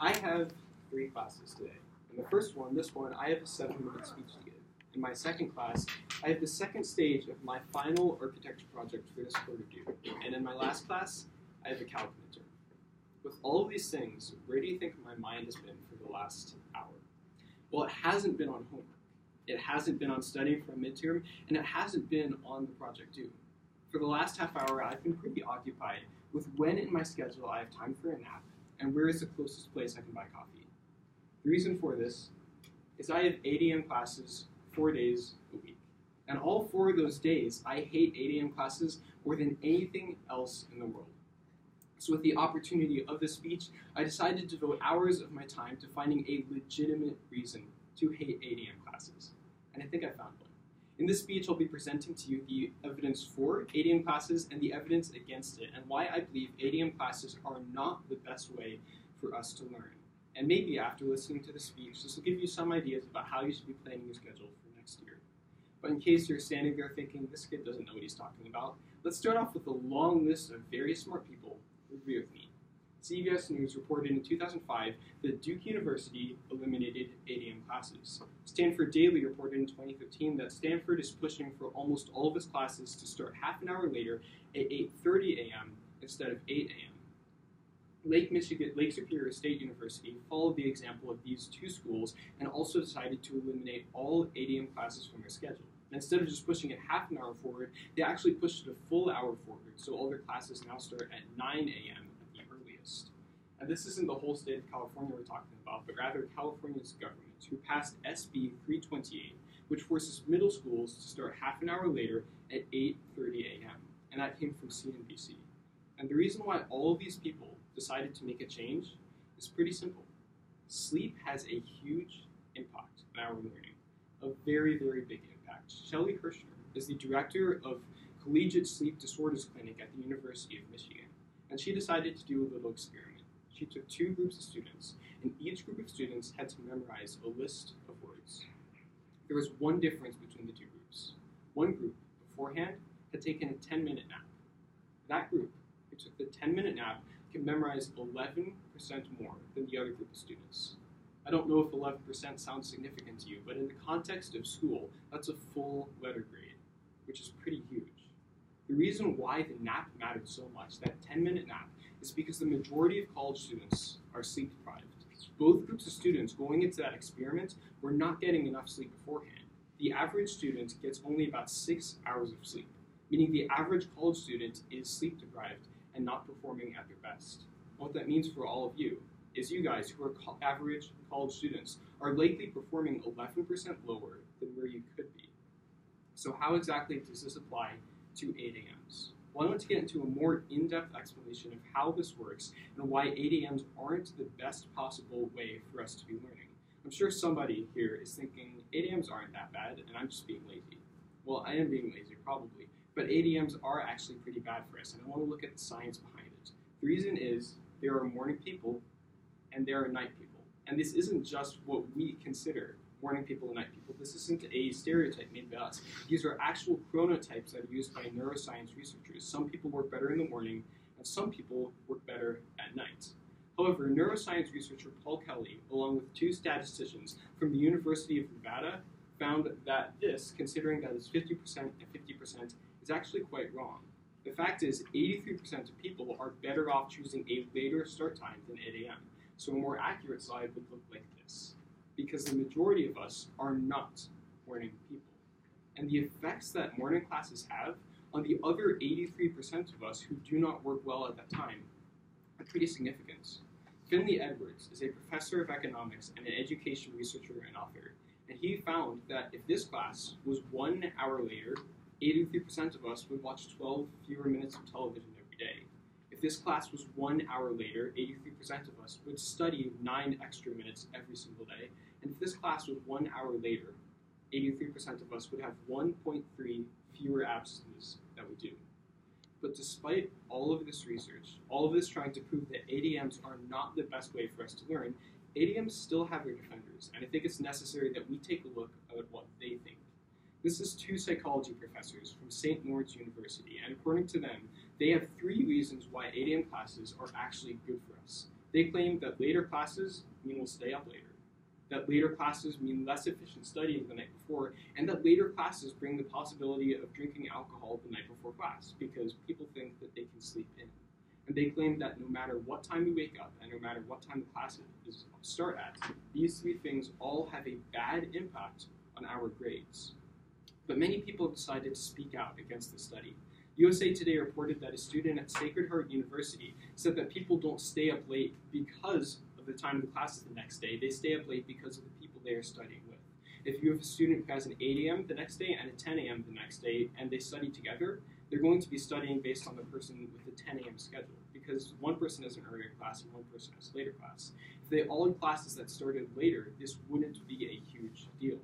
I have three classes today. In the first one, this one, I have a 7-minute speech to give. In my second class, I have the second stage of my final architecture project for this quarter due. And in my last class, I have a calc midterm. With all of these things, where do you think my mind has been for the last hour? Well, it hasn't been on homework. It hasn't been on studying for a midterm, and it hasn't been on the project due. For the last half hour, I've been pretty occupied with when in my schedule I have time for a nap, and where is the closest place I can buy coffee. The reason for this is I have 8 a.m. classes 4 days a week. And all 4 of those days, I hate 8 a.m. classes more than anything else in the world. So with the opportunity of this speech, I decided to devote hours of my time to finding a legitimate reason to hate 8 a.m. classes. And I think I found one. In this speech, I'll be presenting to you the evidence for 8 a.m. classes and the evidence against it, and why I believe 8 a.m. classes are not the best way for us to learn. And maybe after listening to the speech, this will give you some ideas about how you should be planning your schedule for next year. But in case you're standing there thinking, this kid doesn't know what he's talking about, let's start off with a long list of very smart people who agree with me. CBS News reported in 2005 that Duke University eliminated 8 a.m. classes. Stanford Daily reported in 2015 that Stanford is pushing for almost all of its classes to start half an hour later at 8:30 a.m. instead of 8 a.m. Lake Superior State University followed the example of these 2 schools and also decided to eliminate all 8 a.m. classes from their schedule. And instead of just pushing it half an hour forward, they actually pushed it a full hour forward, so all their classes now start at 9 a.m. at the earliest. And this isn't the whole state of California we're talking about, but rather California's government, who passed SB 328, which forces middle schools to start half an hour later at 8:30 a.m. And that came from CNBC. And the reason why all of these people decided to make a change is pretty simple. Sleep has a huge impact on our learning, a very, very big impact. Shelley Hirschner is the director of Collegiate Sleep Disorders Clinic at the University of Michigan, and she decided to do a little experiment. She took 2 groups of students, and each group of students had to memorize a list of words. There was one difference between the 2 groups. One group, beforehand, had taken a 10-minute nap. That group, who took the 10-minute nap, can memorize 11% more than the other group of students. I don't know if 11% sounds significant to you, but in the context of school, that's a full letter grade, which is pretty huge. The reason why the nap mattered so much, that 10-minute nap, is because the majority of college students are sleep deprived. Both groups of students going into that experiment were not getting enough sleep beforehand. The average student gets only about 6 hours of sleep, meaning the average college student is sleep deprived and not performing at their best. What that means for all of you is you guys who are average college students are likely performing 11% lower than where you could be. So how exactly does this apply to 8 a.m.s? Well, I want to get into a more in-depth explanation of how this works and why 8 a.m.s aren't the best possible way for us to be learning. I'm sure somebody here is thinking 8 a.m.s aren't that bad and I'm just being lazy. Well, I am being lazy, probably, but 8 a.m.s are actually pretty bad for us, and I want to look at the science behind it. The reason is there are morning people and there are night people. And this isn't just what we consider morning people and night people. This isn't a stereotype made by us. These are actual chronotypes that are used by neuroscience researchers. Some people work better in the morning, and some people work better at night. However, neuroscience researcher Paul Kelly, along with 2 statisticians from the University of Nevada, found that this, considering that it's 50% and 50%, is actually quite wrong. The fact is, 83% of people are better off choosing a later start time than 8 a.m. So a more accurate slide would look like this, because the majority of us are not morning people. And the effects that morning classes have on the other 83% of us who do not work well at that time are pretty significant. Finley Edwards is a professor of economics and an education researcher and author, and he found that if this class was 1 hour later, 83% of us would watch 12 fewer minutes of television every day. If this class was 1 hour later, 83% of us would study 9 extra minutes every single day. And if this class was 1 hour later, 83% of us would have 1.3 fewer absences than we do. But despite all of this research, all of this trying to prove that 8 a.m.s are not the best way for us to learn, 8 a.m.s still have their defenders, and I think it's necessary that we take a look at what they think. This is 2 psychology professors from St. Lawrence University, and according to them, they have 3 reasons why 8 a.m. classes are actually good for us. They claim that later classes mean we'll stay up later, that later classes mean less efficient studying the night before, and that later classes bring the possibility of drinking alcohol the night before class because people think that they can sleep in. And they claim that no matter what time we wake up and no matter what time the classes start at, these three things all have a bad impact on our grades. But many people have decided to speak out against the study. USA Today reported that a student at Sacred Heart University said that people don't stay up late because of the time of the classes the next day. They stay up late because of the people they are studying with. If you have a student who has an 8 a.m. the next day and a 10 a.m. the next day, and they study together, they're going to be studying based on the person with the 10 a.m. schedule, because one person has an earlier class and one person has a later class. If they all had classes that started later, this wouldn't be a huge deal.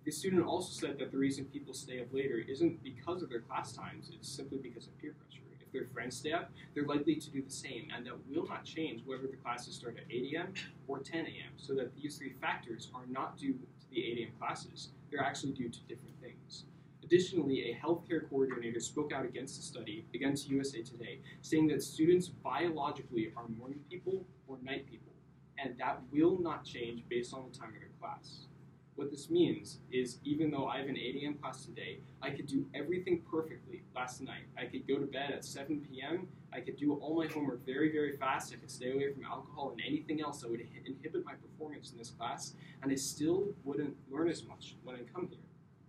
The student also said that the reason people stay up later isn't because of their class times, it's simply because of peer pressure. If their friends stay up, they're likely to do the same, and that will not change whether the classes start at 8 a.m. or 10 a.m., so that these three factors are not due to the 8 a.m. classes, they're actually due to different things. Additionally, a healthcare coordinator spoke out against the study, against USA Today, saying that students biologically are morning people or night people, and that will not change based on the time of their class. What this means is, even though I have an 8 a.m. class today, I could do everything perfectly last night. I could go to bed at 7 p.m., I could do all my homework very, very fast, I could stay away from alcohol and anything else that would inhibit my performance in this class, and I still wouldn't learn as much when I come here,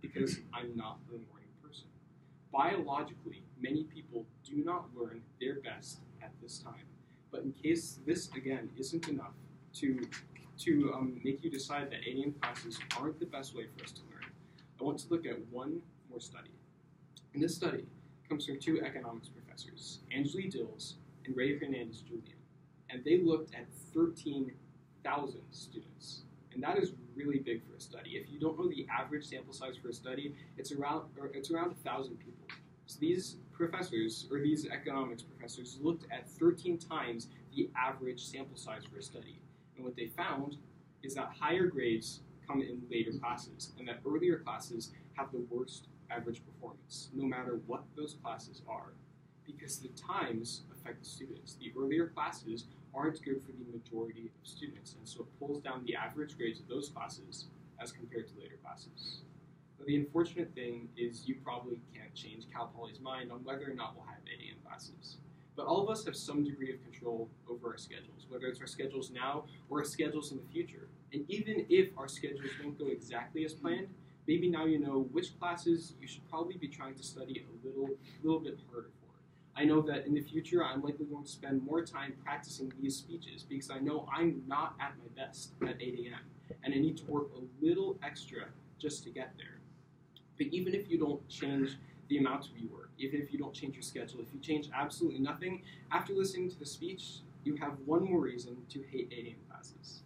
because I'm not a morning person. Biologically, many people do not learn their best at this time. But in case this, again, isn't enough to make you decide that 8 a.m. classes aren't the best way for us to learn, I want to look at one more study. And this study comes from two economics professors, Angeli Dills and Ray Hernandez-Julian. And they looked at 13,000 students. And that is really big for a study. If you don't know the average sample size for a study, it's around 1,000 people. So these professors, or these economics professors, looked at 13 times the average sample size for a study. And what they found is that higher grades come in later classes, and that earlier classes have the worst average performance, no matter what those classes are, because the times affect the students. The earlier classes aren't good for the majority of students, and so it pulls down the average grades of those classes as compared to later classes. But the unfortunate thing is you probably can't change Cal Poly's mind on whether or not we'll have 8 a.m. classes. But all of us have some degree of control over our schedules, whether it's our schedules now or our schedules in the future. And even if our schedules don't go exactly as planned, maybe now you know which classes you should probably be trying to study a little bit harder for. I know that in the future I'm likely going to spend more time practicing these speeches because I know I'm not at my best at 8 a.m. and I need to work a little extra just to get there. But even if you don't change the amount of your work, even if you don't change your schedule, if you change absolutely nothing, after listening to the speech, you have one more reason to hate 8 a.m. classes.